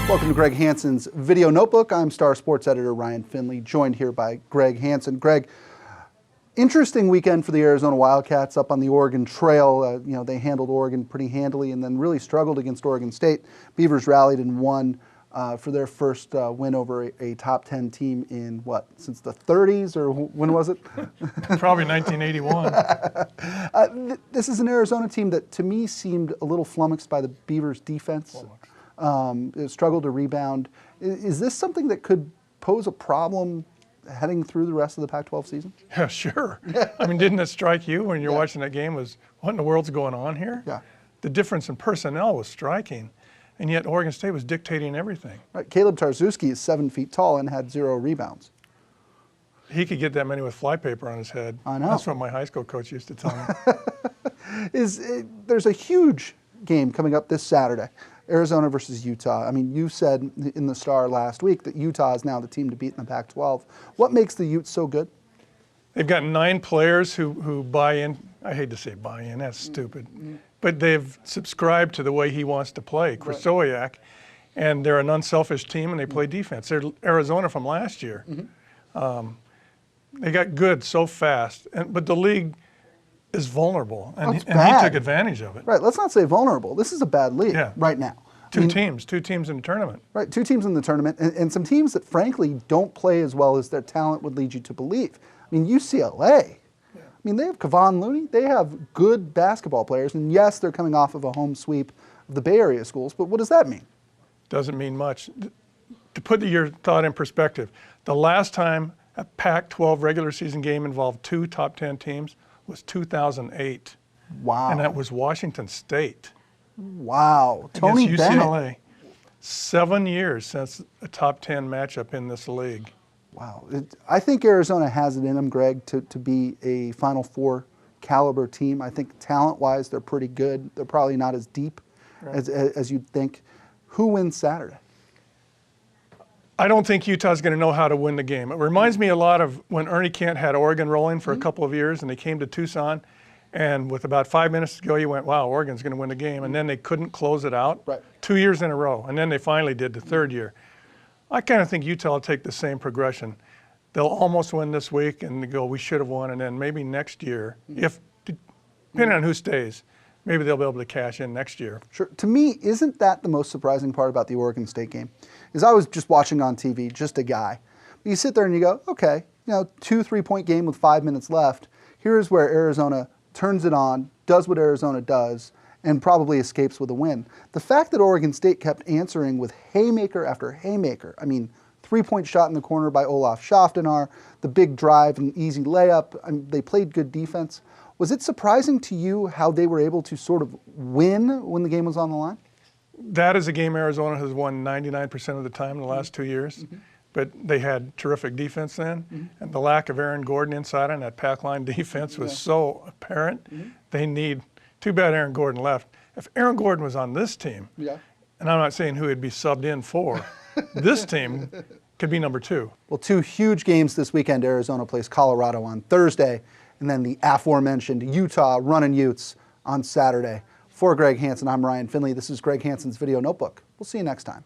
Welcome to Greg Hanson's Video Notebook. I'm Star Sports editor Ryan Finley, joined here by Greg Hanson. Greg, interesting weekend for the Arizona Wildcats up on the Oregon Trail. They handled Oregon pretty handily and then really struggled against Oregon State. Beavers rallied and won for their first win over a top 10 team in since the 30s, or when was it? Probably 1981. This is an Arizona team that to me seemed a little flummoxed by the Beavers defense. It struggled to rebound. Is this something that could pose a problem heading through the rest of the Pac-12 season? Yeah, sure. I mean, didn't it strike you when you're watching that game was, what in the world's going on here? Yeah. The difference in personnel was striking, and yet Oregon State was dictating everything. Right. Caleb Tarczewski is 7 feet tall and had 0 rebounds. He could get that many with flypaper on his head. I know. That's what my high school coach used to tell me. There's a huge game coming up this Saturday. Arizona versus Utah. I mean, you said in the Star last week that Utah is now the team to beat in the Pac-12. What makes the Utes so good? They've got 9 players who buy in. I hate to say buy in, that's stupid. But they've subscribed to the way he wants to play, Krasowiak, and they're an unselfish team and they play defense. They're Arizona from last year. They got good so fast, but the league is vulnerable, and he took advantage of it. Right, let's not say vulnerable. This is a bad league right now. Two teams in the tournament. Right, 2 teams in the tournament, and some teams that frankly don't play as well as their talent would lead you to believe. I mean, UCLA, I mean, they have Kevon Looney, they have good basketball players, and yes, they're coming off of a home sweep of the Bay Area schools, but what does that mean? Doesn't mean much. To put your thought in perspective, the last time a Pac-12 regular season game involved 2 top 10 teams was 2008. Wow. And that was Washington State. Wow. Tony against UCLA. Bennett. 7 years since a top 10 matchup in this league. Wow. I think Arizona has it in them, Greg, to be a Final Four caliber team. I think talent-wise they're pretty good. They're probably not as deep as you'd think. Who wins Saturday? I don't think Utah's going to know how to win the game. It reminds me a lot of when Ernie Kent had Oregon rolling for a couple of years and they came to Tucson, and with about 5 minutes to go, you went, wow, Oregon's going to win the game. And then they couldn't close it out 2 years in a row. And then they finally did the third year. I kind of think Utah will take the same progression. They'll almost win this week and they go, we should have won. And then maybe next year, depending on who stays, maybe they'll be able to cash in next year. Sure. To me, isn't that the most surprising part about the Oregon State game? Is I was just watching on TV, just a guy. But you sit there and you go, okay, 2 3-point game with 5 minutes left. Here's where Arizona turns it on, does what Arizona does, and probably escapes with a win. The fact that Oregon State kept answering with haymaker after haymaker, I mean, 3-point shot in the corner by Olaf Schaftenar, the big drive and easy layup, they played good defense. Was it surprising to you how they were able to sort of win when the game was on the line? That is a game Arizona has won 99% of the time in the last 2 years. But they had terrific defense then, and the lack of Aaron Gordon inside on that pack line defense was so apparent. They need, too bad Aaron Gordon left. If Aaron Gordon was on this team, and I'm not saying who he'd be subbed in for, this team could be number 2. Well, 2 huge games this weekend. Arizona plays Colorado on Thursday, and then the aforementioned Utah Runnin' Utes on Saturday. For Greg Hanson, I'm Ryan Finley. This is Greg Hanson's Video Notebook. We'll see you next time.